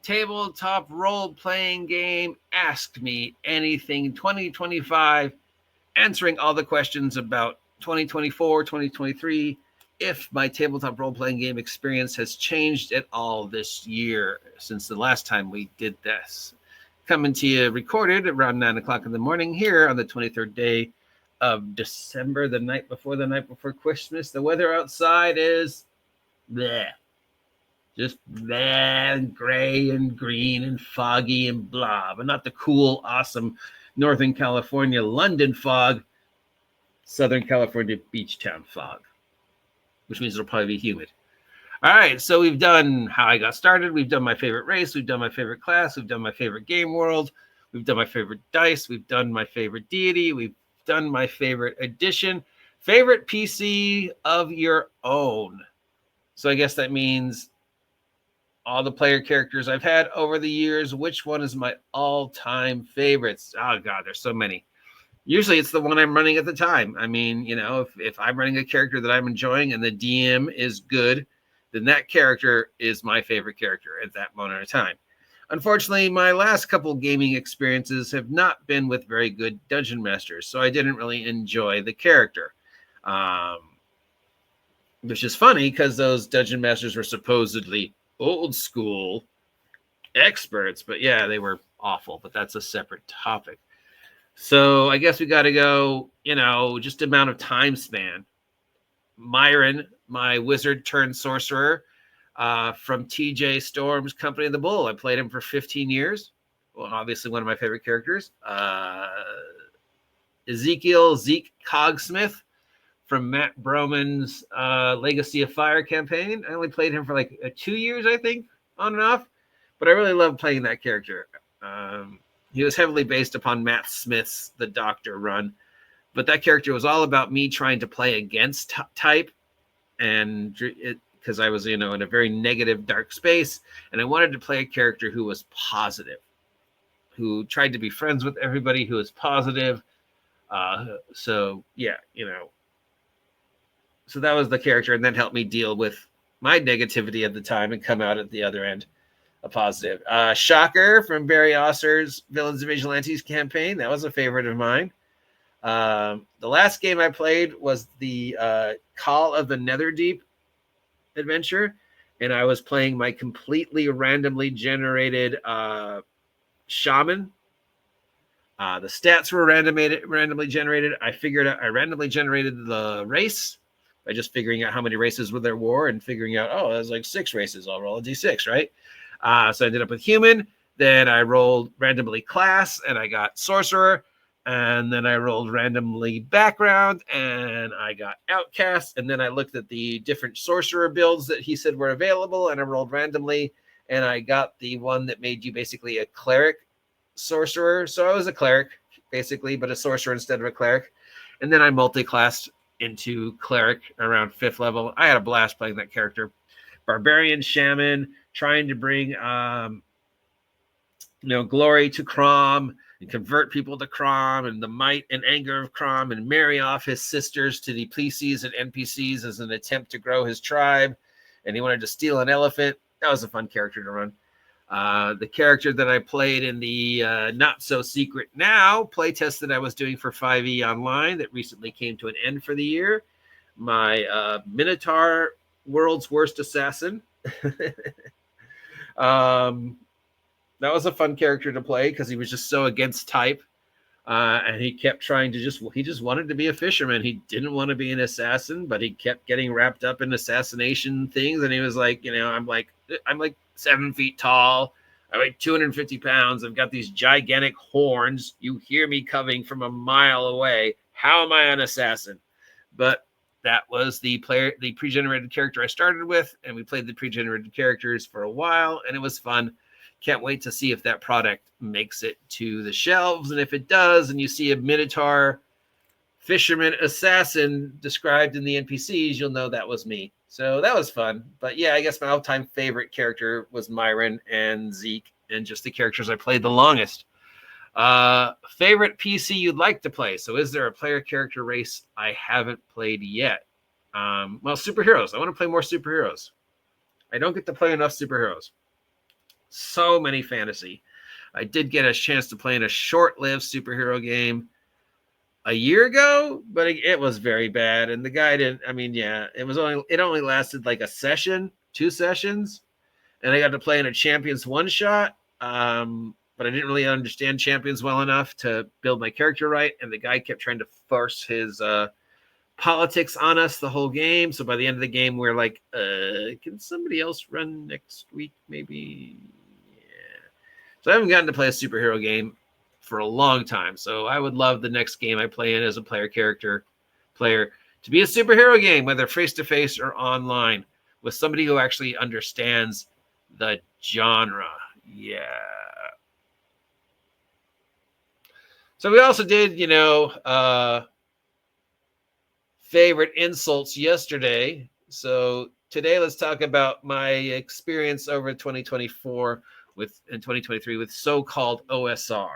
tabletop role-playing game, Ask Me Anything 2025, answering all the questions about 2024, 2023, if my tabletop role-playing game experience has changed at all this year since the last time we did this. Coming to you recorded around 9 o'clock in the morning here on the 23rd day of December, the night before Christmas. The weather outside is bleh. Just bleh, and gray and green and foggy and blah, but not the cool, awesome Northern California, London fog, Southern California beach town fog, which means it'll probably be humid. All right, so we've done how I got started. We've done my favorite race. We've done my favorite class. We've done my favorite game world. We've done my favorite dice. We've done my favorite deity. We've done my favorite edition. Favorite PC of your own. So I guess that means all the player characters I've had over the years. Which one is my all-time favorites? Oh, God, there's so many. Usually it's the one I'm running at the time. I mean, you know, if I'm running a character that I'm enjoying and the DM is good, then that character is my favorite character at that moment of time. Unfortunately, my last couple gaming experiences have not been with very good dungeon masters, so I didn't really enjoy the character. Which is funny because those dungeon masters were supposedly old school experts, but yeah, they were awful, but that's a separate topic. So I guess we got to go, you know, just amount of time span. Myron, my wizard turned sorcerer from TJ Storm's Company of the Bull. I played him for 15 years. Well, obviously one of my favorite characters. Zeke Cogsmith from Matt Broman's Legacy of Fire campaign. I only played him for like 2 years, I think, on and off. But I really loved playing that character. He was heavily based upon Matt Smith's The Doctor run. But that character was all about me trying to play against type. And because I was, you know, in a very negative, dark space. And I wanted to play a character who was positive. Who tried to be friends with everybody, who was positive. So, yeah, you know. So that was the character. And that helped me deal with my negativity at the time and come out at the other end. A positive. Shocker from Barry Osser's Villains and Vigilantes campaign. That was a favorite of mine. The last game I played was the Call of the Netherdeep adventure, and I was playing my completely randomly generated shaman. The stats were randomly generated. I randomly generated the race by just figuring out how many races there were and figuring out, oh, there's like 6 races. I'll roll a d6, right? So I ended up with human. Then I rolled randomly class, and I got sorcerer. And then I rolled randomly background, and I got outcast. And then I looked at the different sorcerer builds that he said were available, and I rolled randomly. And I got the one that made you basically a cleric sorcerer. So I was a cleric, basically, but a sorcerer instead of a cleric. And then I multi-classed into cleric around 5th level. I had a blast playing that character. Barbarian shaman, trying to bring glory to Crom and convert people to Crom and the might and anger of Crom and marry off his sisters to the PCs and NPCs as an attempt to grow his tribe. And he wanted to steal an elephant. That was a fun character to run. The character that I played in the Not So Secret Now playtest that I was doing for 5e online that recently came to an end for the year. My Minotaur World's Worst Assassin. That was a fun character to play because he was just so against type. And he kept trying to he just wanted to be a fisherman. He didn't want to be an assassin, but he kept getting wrapped up in assassination things. And he was like, you know, I'm like 7 feet tall. I weigh 250 pounds. I've got these gigantic horns. You hear me coming from a mile away. How am I an assassin? But that was the pre-generated character I started with. And we played the pre-generated characters for a while, and it was fun. Can't wait to see if that product makes it to the shelves. And if it does, and you see a Minotaur fisherman assassin described in the NPCs, you'll know that was me. So that was fun. But yeah, I guess my all-time favorite character was Myron and Zeke, and just the characters I played the longest. Favorite PC you'd like to play? So is there a player character race I haven't played yet? Well, superheroes. I want to play more superheroes. I don't get to play enough superheroes. So many fantasy. I did get a chance to play in a short-lived superhero game a year ago, but it was very bad. And the guy didn't, I mean, yeah, it only lasted like a session, 2 sessions. And I got to play in a Champions one shot. But I didn't really understand Champions well enough to build my character right. And the guy kept trying to force his politics on us the whole game. So by the end of the game, we're like, can somebody else run next week? Maybe. Yeah. So I haven't gotten to play a superhero game for a long time. So I would love the next game I play in as a player to be a superhero game, whether face-to-face or online, with somebody who actually understands the genre. Yeah. So we also did, favorite insults yesterday. So today, let's talk about my experience over 2024 and 2023 with so-called OSR,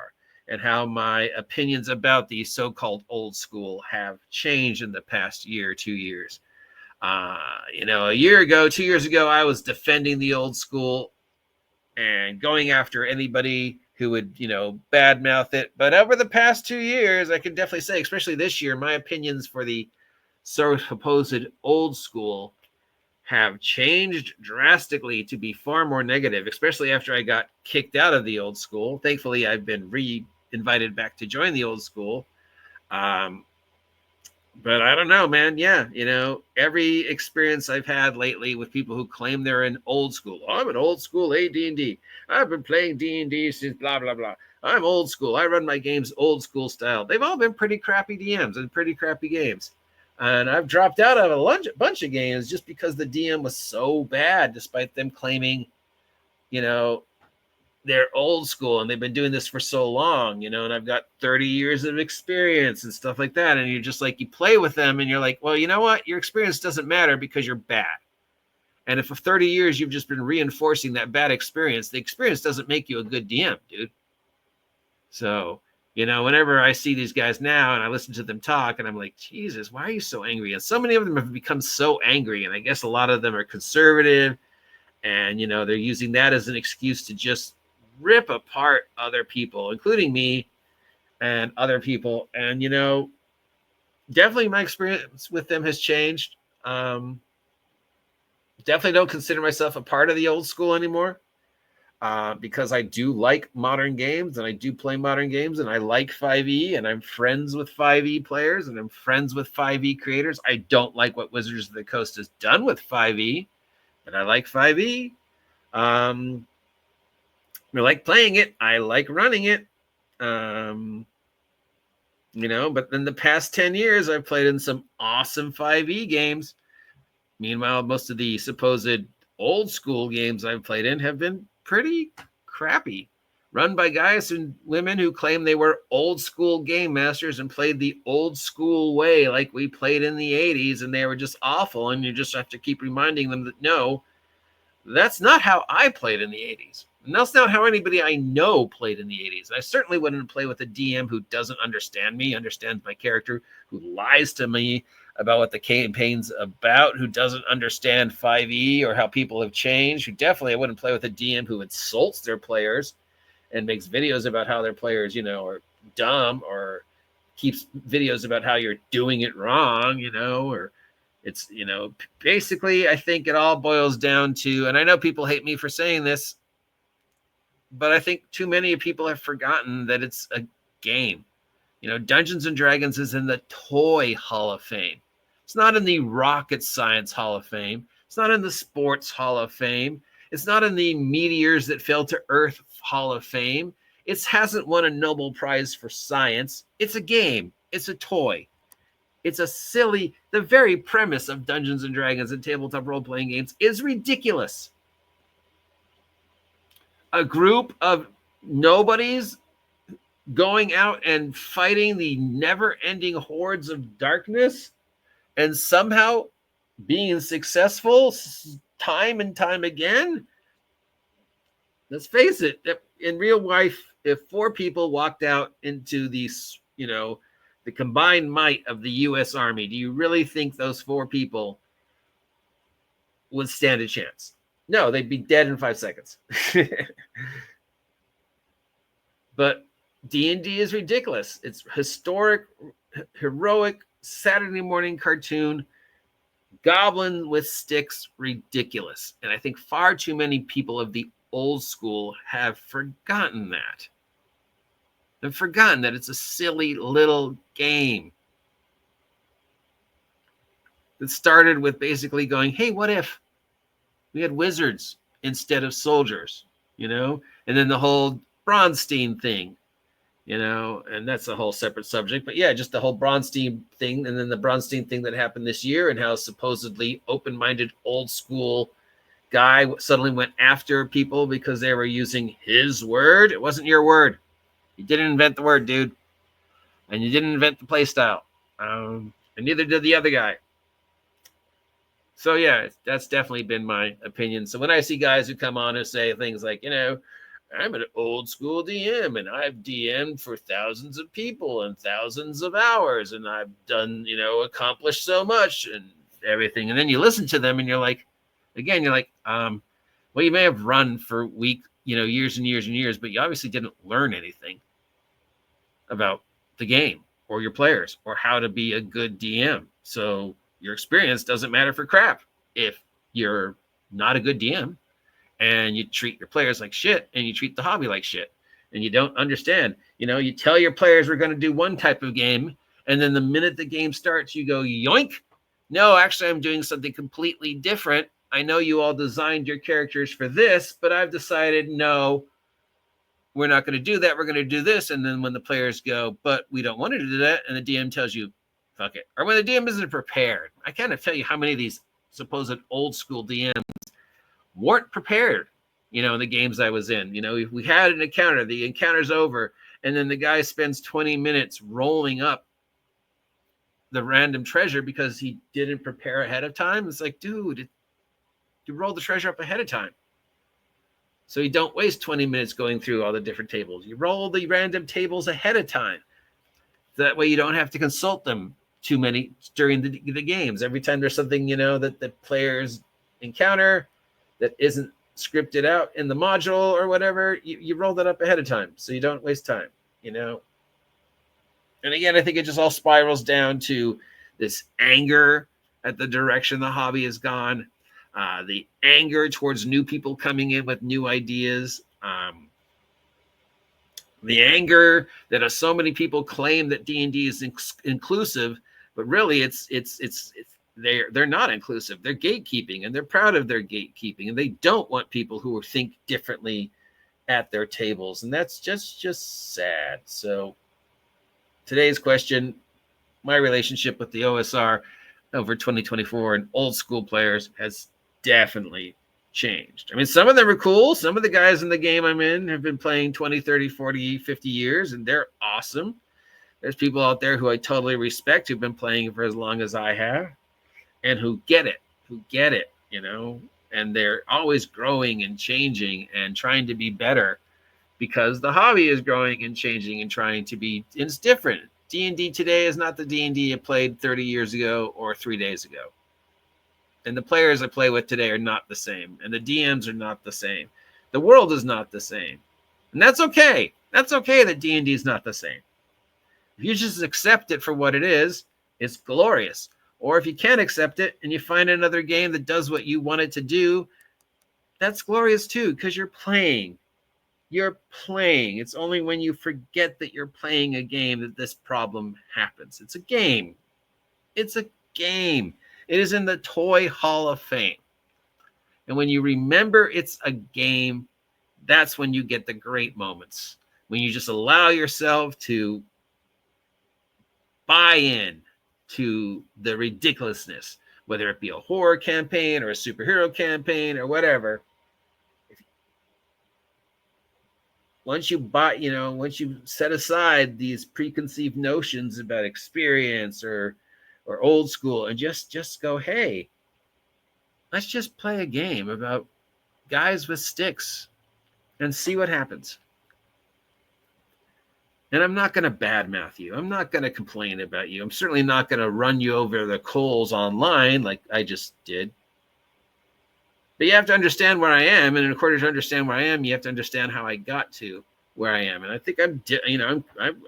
and how my opinions about the so-called old school have changed in the past year, 2 years. A year ago, 2 years ago, I was defending the old school and going after anybody who would, badmouth it. But over the past 2 years, I can definitely say, especially this year, my opinions for the supposed old school have changed drastically to be far more negative, especially after I got kicked out of the old school. Thankfully, I've been re-invited back to join the old school. But I don't know, man. Yeah, every experience I've had lately with people who claim they're in old school. Oh, I'm an old school AD&D. I've been playing D&D since blah, blah, blah. I'm old school. I run my games old school style. They've all been pretty crappy DMs and pretty crappy games. And I've dropped out of a bunch of games just because the DM was so bad, despite them claiming, they're old school and they've been doing this for so long, and I've got 30 years of experience and stuff like that. And you're just like, you play with them and you're like, well, you know what? Your experience doesn't matter because you're bad. And if for 30 years you've just been reinforcing that bad experience, the experience doesn't make you a good DM, dude. So, whenever I see these guys now and I listen to them talk, and I'm like, Jesus, why are you so angry? And so many of them have become so angry. And I guess a lot of them are conservative, and, they're using that as an excuse to just rip apart other people, including me and other people. And, definitely my experience with them has changed. Definitely don't consider myself a part of the old school anymore. Because I do like modern games, and I do play modern games, and I like 5e, and I'm friends with 5e players, and I'm friends with 5e creators. I don't like what Wizards of the Coast has done with 5e, but I like 5e. I like playing it. I like running it. But in the past 10 years, I've played in some awesome 5e games. Meanwhile, most of the supposed old school games I've played in have been pretty crappy, run by guys and women who claim they were old school game masters and played the old school way, like we played in the 80s, and they were just awful. And you just have to keep reminding them that, no, that's not how I played in the 80s. And that's not how anybody I know played in the 80s. I certainly wouldn't play with a DM who doesn't understand me, understands my character, who lies to me about what the campaign's about, who doesn't understand 5e or how people have changed. Who definitely I wouldn't play with a DM who insults their players and makes videos about how their players, are dumb, or keeps videos about how you're doing it wrong, or it's, basically I think it all boils down to, and I know people hate me for saying this, but I think too many people have forgotten that it's a game. Dungeons and Dragons is in the Toy Hall of Fame. It's not in the Rocket Science Hall of Fame. It's not in the Sports Hall of Fame. It's not in the Meteors That Fell to Earth Hall of Fame. It hasn't won a Nobel Prize for Science. It's a game. It's a toy. It's the very premise of Dungeons and Dragons and tabletop role-playing games is ridiculous. A group of nobodies going out and fighting the never-ending hordes of darkness and somehow being successful time and time again. Let's face it, in real life, if 4 people walked out into these, the combined might of the U.S. Army, do you really think those 4 people would stand a chance? No, they'd be dead in 5 seconds. But D&D is ridiculous. It's historic, heroic, Saturday morning cartoon, goblin with sticks, ridiculous. And I think far too many people of the old school have forgotten that. They've forgotten that it's a silly little game that started with basically going, hey, what if we had wizards instead of soldiers, you know? And then the whole Bronstein thing, you know, and that's a whole separate subject. But yeah, just the whole Bronstein thing, and then the Bronstein thing that happened this year, and how supposedly open-minded old school guy suddenly went after people because they were using his word. It wasn't your word. You didn't invent the word, dude. And you didn't invent the play style. And neither did the other guy. So yeah, that's definitely been my opinion. So when I see guys who come on and say things like, you know, I'm an old school DM and I've DM'd for thousands of people and thousands of hours and I've done, you know, accomplished so much and everything. And then you listen to them and you're like, again, you're like, well, you may have run for years and years and years, but you obviously didn't learn anything about the game or your players or how to be a good DM. So your experience doesn't matter for crap if you're not a good DM and you treat your players like shit and you treat the hobby like shit and you don't understand. You know, you tell your players we're going to do one type of game, and then the minute the game starts, you go, yoink. No, actually, I'm doing something completely different. I know you all designed your characters for this, but I've decided, no, we're not going to do that. We're going to do this. And then when the players go, but we don't want to do that, and the DM tells you, fuck it. Or when the DM isn't prepared. I can't tell you how many of these supposed old school DMs weren't prepared, you know, in the games I was in. You know, if we had an encounter, the encounter's over, and then the guy spends 20 minutes rolling up the random treasure because he didn't prepare ahead of time. It's like, dude, you roll the treasure up ahead of time. So you don't waste 20 minutes going through all the different tables. You roll the random tables ahead of time. That way you don't have to consult them too many during the games. Every time there's something, you know, that the players encounter that isn't scripted out in the module or whatever, you roll that up ahead of time so you don't waste time, you know. And again, I think it just all spirals down to this anger at the direction the hobby has gone, the anger towards new people coming in with new ideas, the anger that so many people claim that D&D is inclusive, but really they're not inclusive. They're gatekeeping, and they're proud of their gatekeeping, and they don't want people who think differently at their tables, and that's just sad. So today's question, my relationship with the OSR over 2024 and old school players has definitely changed. I mean, some of them are cool. Some of the guys in the game I'm in have been playing 20, 30, 40, 50 years, and they're awesome. There's people out there who I totally respect who've been playing for as long as I have and who get it, you know, and they're always growing and changing and trying to be better because the hobby is growing and changing and trying to be, it's different. D&D today is not the D&D I played 30 years ago or 3 days ago. And the players I play with today are not the same. And the DMs are not the same. The world is not the same. And that's okay. That's okay that D&D is not the same. If you just accept it for what it is, it's glorious. Or if you can't accept it and you find another game that does what you want it to do, that's glorious too, because you're playing. You're playing. It's only when you forget that you're playing a game that this problem happens. It's a game. It's a game. It is in the Toy Hall of Fame. And when you remember it's a game, that's when you get the great moments. When you just allow yourself to buy in to the ridiculousness, whether it be a horror campaign or a superhero campaign or whatever. Once you set aside these preconceived notions about experience or old school and just go, hey, let's just play a game about guys with sticks and see what happens. And I'm not going to badmouth you. I'm not going to complain about you. I'm certainly not going to run you over the coals online like I just did. But you have to understand where I am, and in order to understand where I am, you have to understand how I got to where I am. And I think I'm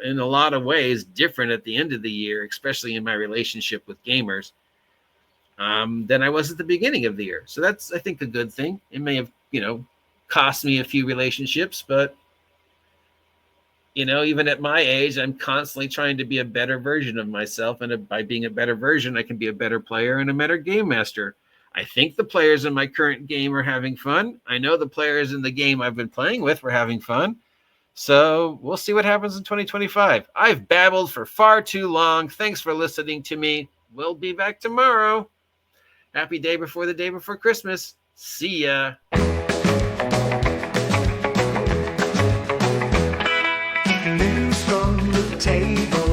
in a lot of ways different at the end of the year, especially in my relationship with gamers, than I was at the beginning of the year. So that's, I think, a good thing. It may have, cost me a few relationships, but even at my age, I'm constantly trying to be a better version of myself. And by being a better version, I can be a better player and a better game master. I think the players in my current game are having fun. I know the players in the game I've been playing with were having fun. So we'll see what happens in 2025. I've babbled for far too long. Thanks for listening to me. We'll be back tomorrow. Happy day before the day before Christmas. See ya. News from the table.